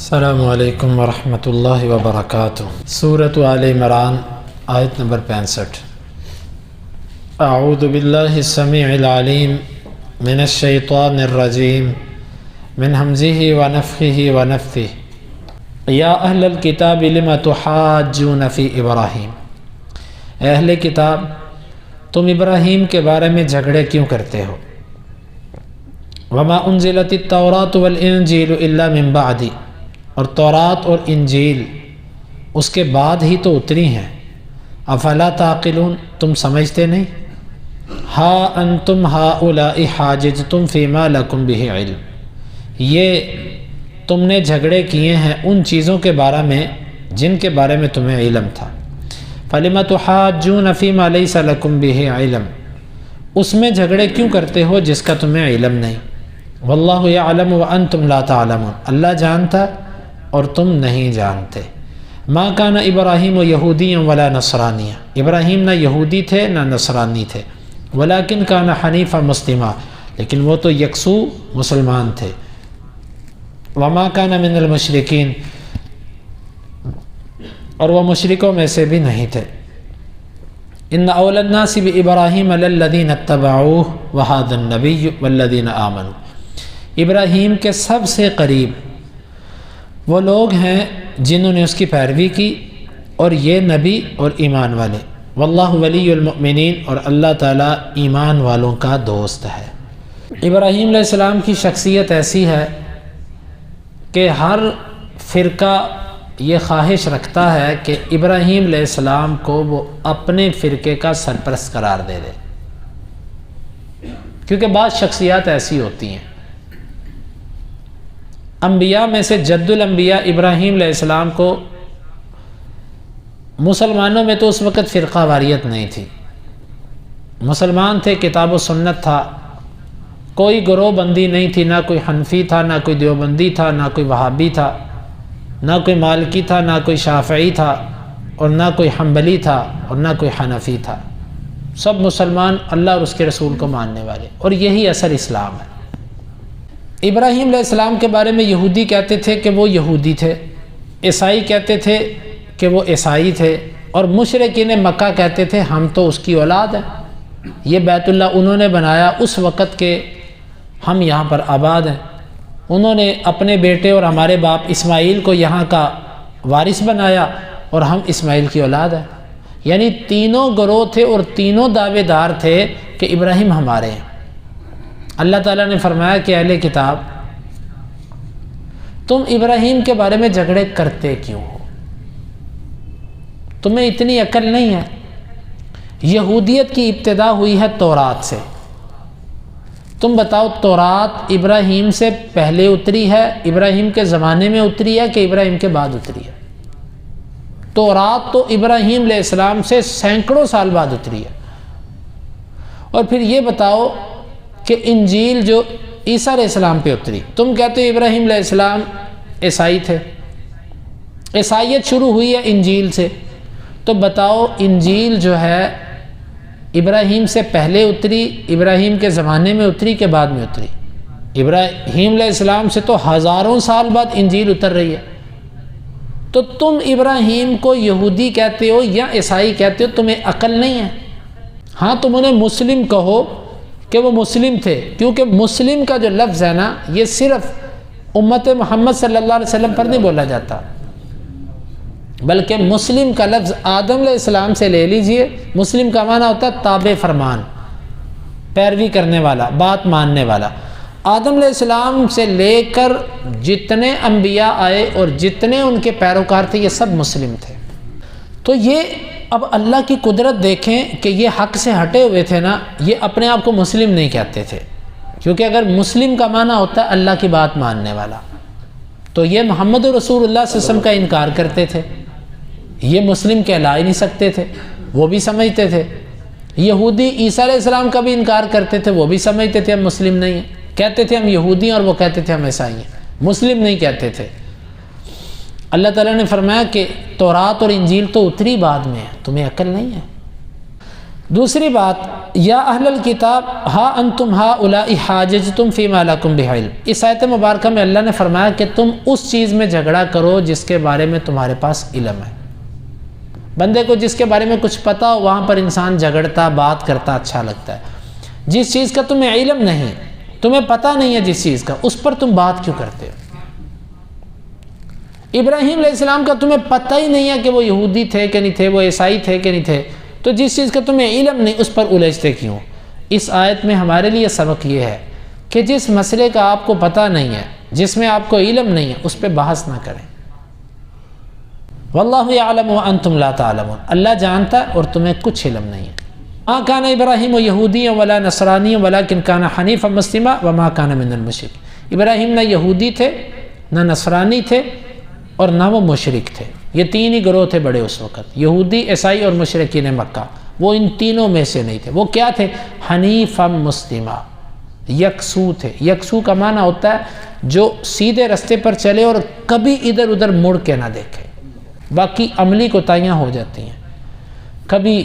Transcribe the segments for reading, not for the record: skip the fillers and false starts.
السلام علیکم ورحمۃ اللہ وبرکاتہ۔ سورۃ آل عمران آیت نمبر 65۔ اعوذ باللہ السمیع العلیم من الشیطان الرجیم من ہمزہ ونفخہ ونفثہ یا اہل الکتاب لم تحاجون فی ابراہیم۔ اے اہل کتاب، تم ابراہیم کے بارے میں جھگڑے کیوں کرتے ہو؟ وما انزلت التوراۃ والانجیل الا من بعد، اور تورات اور انجیل اس کے بعد ہی تو اتری ہیں۔ افلا تعقلون، تم سمجھتے نہیں؟ ہا انتم ہؤلاء حاججتم فیما لکم بہ علم، یہ تم نے جھگڑے کیے ہیں ان چیزوں کے بارے میں جن کے بارے میں تمہیں علم تھا۔ فلم تحاجون فیما لیس لکم بہ علم، اس میں جھگڑے کیوں کرتے ہو جس کا تمہیں علم نہیں؟ واللہ یعلم وانتم لا تعلمون، اللہ جانتا اور تم نہیں جانتے۔ ما کان ابراہیم یہودیا ولا نصرانیا، ابراہیم نہ یہودی تھے نہ نصرانی تھے، ولکن کان حنیفا مسلما، لیکن وہ تو یکسو مسلمان تھے۔ وما کان من المشرکین، اور وہ مشرکوں میں سے بھی نہیں تھے۔ ان اول الناس بابراہیم للذین اتبعوہ وہذا النبی والذین آمنوا، ابراہیم کے سب سے قریب وہ لوگ ہیں جنہوں نے اس کی پیروی کی، اور یہ نبی اور ایمان والے۔ واللہ ولی المؤمنین، اور اللہ تعالیٰ ایمان والوں کا دوست ہے۔ ابراہیم علیہ السلام کی شخصیت ایسی ہے کہ ہر فرقہ یہ خواہش رکھتا ہے کہ ابراہیم علیہ السلام کو وہ اپنے فرقے کا سرپرست قرار دے دے، کیونکہ بعض شخصیات ایسی ہوتی ہیں۔ انبیاء میں سے جد الانبیاء ابراہیم علیہ السلام کو مسلمانوں میں تو اس وقت فرقہ واریت نہیں تھی، مسلمان تھے، کتاب و سنت تھا، کوئی گروہ بندی نہیں تھی، نہ کوئی حنفی تھا، نہ کوئی دیوبندی تھا، نہ کوئی وہابی تھا، نہ کوئی مالکی تھا، نہ کوئی شافعی تھا، اور نہ کوئی حنبلی تھا، اور نہ کوئی حنفی تھا۔ سب مسلمان اللہ اور اس کے رسول کو ماننے والے، اور یہی اصل اسلام ہے۔ ابراہیم علیہ السلام کے بارے میں یہودی کہتے تھے کہ وہ یہودی تھے، عیسائی کہتے تھے کہ وہ عیسائی تھے، اور مشرکین مکہ کہتے تھے ہم تو اس کی اولاد ہیں، یہ بیت اللہ انہوں نے بنایا اس وقت کے، ہم یہاں پر آباد ہیں، انہوں نے اپنے بیٹے اور ہمارے باپ اسماعیل کو یہاں کا وارث بنایا، اور ہم اسماعیل کی اولاد ہیں۔ یعنی تینوں گروہ تھے اور تینوں دعوے دار تھے کہ ابراہیم ہمارے ہیں۔ اللہ تعالیٰ نے فرمایا کہ اہل کتاب، تم ابراہیم کے بارے میں جھگڑے کرتے کیوں ہو؟ تمہیں اتنی عقل نہیں ہے؟ یہودیت کی ابتدا ہوئی ہے تورات سے، تم بتاؤ تورات ابراہیم سے پہلے اتری ہے، ابراہیم کے زمانے میں اتری ہے کہ ابراہیم کے بعد اتری ہے؟ تورات تو ابراہیم علیہ السلام سے سینکڑوں سال بعد اتری ہے۔ اور پھر یہ بتاؤ کہ انجیل جو عیسیٰ علیہ السلام پہ اتری، تم کہتے ہو ابراہیم علیہ السلام عیسائی تھے، عیسائیت شروع ہوئی ہے انجیل سے، تو بتاؤ انجیل جو ہے ابراہیم سے پہلے اتری، ابراہیم کے زمانے میں اتری کہ بعد میں اتری؟ ابراہیم علیہ السلام سے تو ہزاروں سال بعد انجیل اتر رہی ہے۔ تو تم ابراہیم کو یہودی کہتے ہو یا عیسائی کہتے ہو، تمہیں عقل نہیں ہے؟ ہاں تم انہیں مسلم کہو کہ وہ مسلم تھے، کیونکہ مسلم کا جو لفظ ہے نا، یہ صرف امت محمد صلی اللہ علیہ وسلم پر نہیں بولا جاتا، بلکہ مسلم کا لفظ آدم علیہ السلام سے لے لیجئے۔ مسلم کا معنی ہوتا ہے تابع فرمان، پیروی کرنے والا، بات ماننے والا۔ آدم علیہ السلام سے لے کر جتنے انبیاء آئے اور جتنے ان کے پیروکار تھے، یہ سب مسلم تھے۔ تو یہ اب اللہ کی قدرت دیکھیں کہ یہ حق سے ہٹے ہوئے تھے نا، یہ اپنے آپ کو مسلم نہیں کہتے تھے، کیونکہ اگر مسلم کا معنی ہوتا ہے اللہ کی بات ماننے والا، تو یہ محمد رسول اللہ صلی اللہ علیہ وسلم کا انکار کرتے تھے، یہ مسلم کہلا ہی نہیں سکتے تھے، وہ بھی سمجھتے تھے۔ یہودی عیسیٰ علیہ السلام کا بھی انکار کرتے تھے، وہ بھی سمجھتے تھے ہم مسلم نہیں ہیں، کہتے تھے ہم یہودی ہیں، اور وہ کہتے تھے ہم عیسائی ہیں، مسلم نہیں کہتے تھے۔ اللہ تعالیٰ نے فرمایا کہ تورات اور انجیل تو اتری بعد میں ہے، تمہیں عقل نہیں ہے؟ دوسری بات، یا اہل الکتاب ہا انتم ہؤلاء حاججتم فیما لکم بہ علم، اس آیت مبارکہ میں اللہ نے فرمایا کہ تم اس چیز میں جھگڑا کرو جس کے بارے میں تمہارے پاس علم ہے۔ بندے کو جس کے بارے میں کچھ پتہ ہو وہاں پر انسان جھگڑتا بات کرتا اچھا لگتا ہے۔ جس چیز کا تمہیں علم نہیں، تمہیں پتہ نہیں ہے جس چیز کا، اس پر تم بات کیوں کرتے ہو؟ ابراہیم علیہ السلام کا تمہیں پتہ ہی نہیں ہے کہ وہ یہودی تھے کہ نہیں تھے، وہ عیسائی تھے کہ نہیں تھے، تو جس چیز کا تمہیں علم نہیں اس پر الجھتے کیوں؟ اس آیت میں ہمارے لیے سبق یہ ہے کہ جس مسئلے کا آپ کو پتہ نہیں ہے، جس میں آپ کو علم نہیں ہے، اس پہ بحث نہ کریں۔ واللہ یعلم وانتم لا تعلمون، اللہ جانتا ہے اور تمہیں کچھ علم نہیں ہے۔ ما کان ابراہیم یہودیا ولا نصرانیا ولکن کان حنیفا مسلما وما کان من المشرکین، ابراہیم نہ یہودی تھے، نہ نصرانی تھے، اور نہ وہ مشرک تھے۔ یہ تین ہی گروہ تھے بڑے اس وقت، یہودی، عیسائی اور مشرکین مکہ، وہ ان تینوں میں سے نہیں تھے۔ وہ کیا تھے؟ حنیفا مسلما، یکسو تھے۔ یکسو کا معنی ہوتا ہے جو سیدھے رستے پر چلے اور کبھی ادھر ادھر مڑ کے نہ دیکھے۔ باقی عملی کوتاہیاں ہو جاتی ہیں، کبھی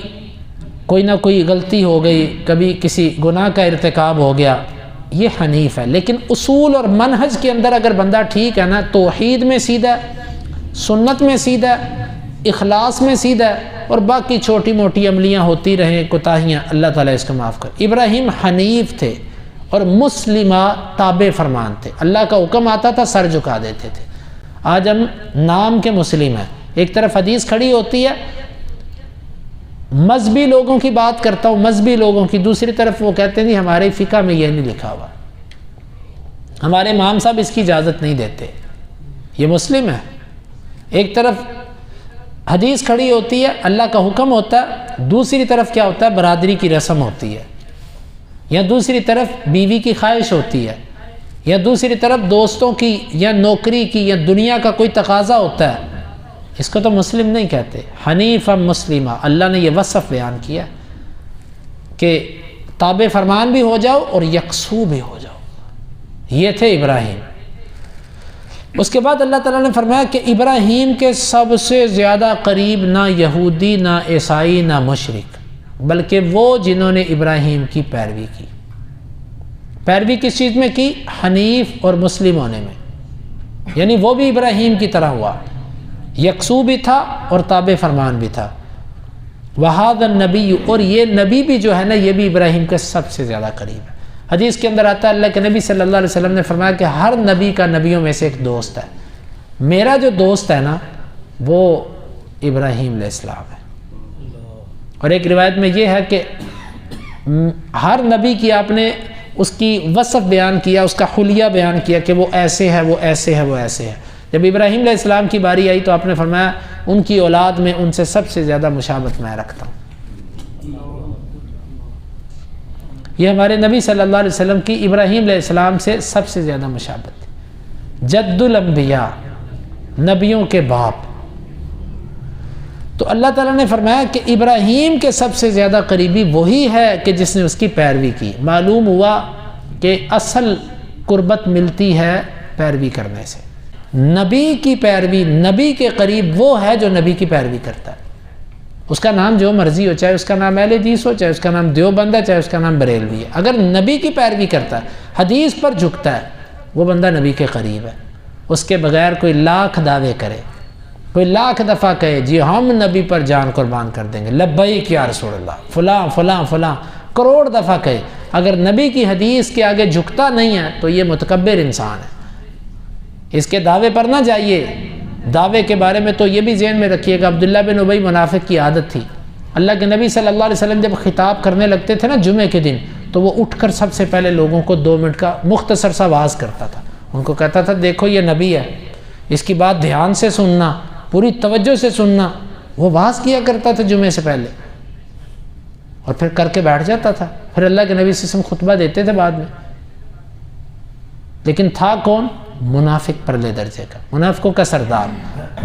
کوئی نہ کوئی غلطی ہو گئی، کبھی کسی گناہ کا ارتکاب ہو گیا، یہ حنیف ہے۔ لیکن اصول اور منہج کے اندر اگر بندہ ٹھیک ہے نا، توحید میں سیدھا ہے، سنت میں سیدھا ہے، اخلاص میں سیدھا ہے، اور باقی چھوٹی موٹی عملیاں ہوتی رہیں، کوتاہیاں، اللہ تعالیٰ اس کو معاف کر۔ ابراہیم حنیف تھے اور مسلمہ، تابع فرمان تھے، اللہ کا حکم آتا تھا سر جھکا دیتے تھے۔ آج ہم نام کے مسلم ہیں، ایک طرف حدیث کھڑی ہوتی ہے، مذہبی لوگوں کی بات کرتا ہوں، مذہبی لوگوں کی، دوسری طرف وہ کہتے ہیں ہمارے فقہ میں یہ نہیں لکھا ہوا، ہمارے امام صاحب اس کی اجازت نہیں دیتے، یہ مسلم ہے۔ ایک طرف حدیث کھڑی ہوتی ہے، اللہ کا حکم ہوتا ہے، دوسری طرف کیا ہوتا ہے؟ برادری کی رسم ہوتی ہے، یا دوسری طرف بیوی کی خواہش ہوتی ہے، یا دوسری طرف دوستوں کی یا نوکری کی یا دنیا کا کوئی تقاضا ہوتا ہے۔ اس کو تو مسلم نہیں کہتے، حنیفا مسلمہ۔ اللہ نے یہ وصف بیان کیا کہ تابع فرمان بھی ہو جاؤ اور یکسو بھی ہو جاؤ، یہ تھے ابراہیم۔ اس کے بعد اللہ تعالیٰ نے فرمایا کہ ابراہیم کے سب سے زیادہ قریب نہ یہودی، نہ عیسائی، نہ مشرک، بلکہ وہ جنہوں نے ابراہیم کی پیروی کی۔ پیروی کس چیز میں کی؟ حنیف اور مسلم ہونے میں، یعنی وہ بھی ابراہیم کی طرح ہوا، یکسو بھی تھا اور تابع فرمان بھی تھا۔ وَهَذَا النَّبِيُّ، اور یہ نبی بھی جو ہے نا، یہ بھی ابراہیم کے سب سے زیادہ قریب ہے۔ حدیث کے اندر آتا ہے، اللہ کے نبی صلی اللہ علیہ وسلم نے فرمایا کہ ہر نبی کا نبیوں میں سے ایک دوست ہے، میرا جو دوست ہے نا وہ ابراہیم علیہ السلام ہے۔ اور ایک روایت میں یہ ہے کہ ہر نبی کی آپ نے اس کی وصف بیان کیا، اس کا حلیہ بیان کیا کہ وہ ایسے ہے، وہ ایسے ہے، وہ ایسے ہے۔ جب ابراہیم علیہ السلام کی باری آئی تو آپ نے فرمایا ان کی اولاد میں ان سے سب سے زیادہ مشابہت میں رکھتا ہوں۔ یہ ہمارے نبی صلی اللہ علیہ وسلم کی ابراہیم علیہ السلام سے سب سے زیادہ مشابہت ہے۔ جد الانبیاء، نبیوں کے باپ۔ تو اللہ تعالیٰ نے فرمایا کہ ابراہیم کے سب سے زیادہ قریبی وہی ہے کہ جس نے اس کی پیروی کی۔ معلوم ہوا کہ اصل قربت ملتی ہے پیروی کرنے سے۔ نبی کی پیروی، نبی کے قریب وہ ہے جو نبی کی پیروی کرتا ہے، اس کا نام جو مرضی ہو، چاہے اس کا نام اہل حدیث ہو، چاہے اس کا نام دیوبند ہے، چاہے اس کا نام بریلوی ہے، اگر نبی کی پیروی کرتا ہے، حدیث پر جھکتا ہے، وہ بندہ نبی کے قریب ہے۔ اس کے بغیر کوئی لاکھ دعوے کرے، کوئی لاکھ دفعہ کہے جی ہم نبی پر جان قربان کر دیں گے، لبیک یا رسول اللہ، فلاں فلاں فلاں، کروڑ دفعہ کہے، اگر نبی کی حدیث کے آگے جھکتا نہیں ہے تو یہ متکبر انسان ہے۔ اس کے دعوے پر نہ جائیے۔ دعوے کے بارے میں تو یہ بھی ذہن میں رکھیے گا، عبداللہ بن ابی منافق کی عادت تھی، اللہ کے نبی صلی اللہ علیہ وسلم جب خطاب کرنے لگتے تھے نا جمعے کے دن، تو وہ اٹھ کر سب سے پہلے لوگوں کو 2 منٹ کا مختصر سا واز کرتا تھا۔ ان کو کہتا تھا دیکھو یہ نبی ہے، اس کی بات دھیان سے سننا، پوری توجہ سے سننا۔ وہ واز کیا کرتا تھا جمعے سے پہلے اور پھر کر کے بیٹھ جاتا تھا، پھر اللہ کے نبی صلی اللہ علیہ وسلم خطبہ دیتے تھے بعد میں۔ لیکن تھا کون؟ منافق پرلے درجے کا، منافقوں کا سردار۔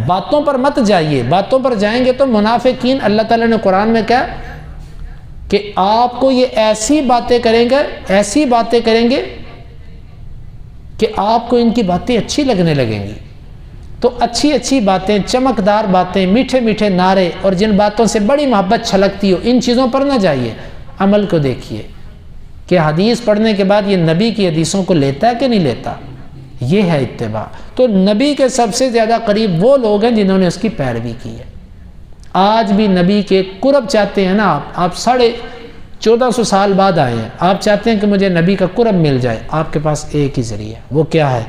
باتوں پر مت جائیے، باتوں پر جائیں گے تو منافقین، اللہ تعالیٰ نے قرآن میں کہا کہ آپ کو یہ ایسی باتیں کریں گے، ایسی باتیں کریں گے کہ آپ کو ان کی باتیں اچھی لگنے لگیں گی۔ تو اچھی اچھی باتیں، چمکدار باتیں، میٹھے میٹھے نعرے اور جن باتوں سے بڑی محبت چھلکتی ہو، ان چیزوں پر نہ جائیے، عمل کو دیکھیے کہ حدیث پڑھنے کے بعد یہ نبی کی حدیثوں کو لیتا ہے کہ نہیں لیتا، یہ ہے اتباع۔ تو نبی کے سب سے زیادہ قریب وہ لوگ ہیں جنہوں نے اس کی پیروی کی ہے۔ آج بھی نبی کے قرب چاہتے ہیں نا آپ 1450 سال بعد آئے ہیں، آپ چاہتے ہیں کہ مجھے نبی کا قرب مل جائے، آپ کے پاس ایک ہی ذریعہ ہے، وہ کیا ہے؟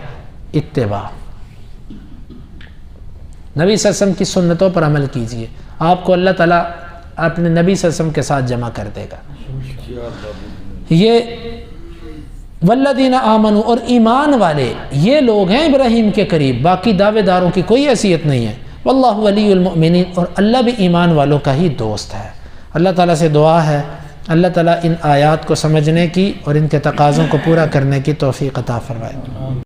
اتباع۔ نبی صلی اللہ علیہ وسلم کی سنتوں پر عمل کیجئے، آپ کو اللہ تعالیٰ اپنے نبی صلی اللہ علیہ وسلم کے ساتھ جمع کر دے گا۔ یہ والذین آمنوا، اور ایمان والے یہ لوگ ہیں ابراہیم کے قریب، باقی دعوے داروں کی کوئی حیثیت نہیں ہے۔ واللہ ولی المؤمنین، اور اللہ بھی ایمان والوں کا ہی دوست ہے۔ اللہ تعالیٰ سے دعا ہے اللہ تعالیٰ ان آیات کو سمجھنے کی اور ان کے تقاضوں کو پورا کرنے کی توفیق عطا فرمائے۔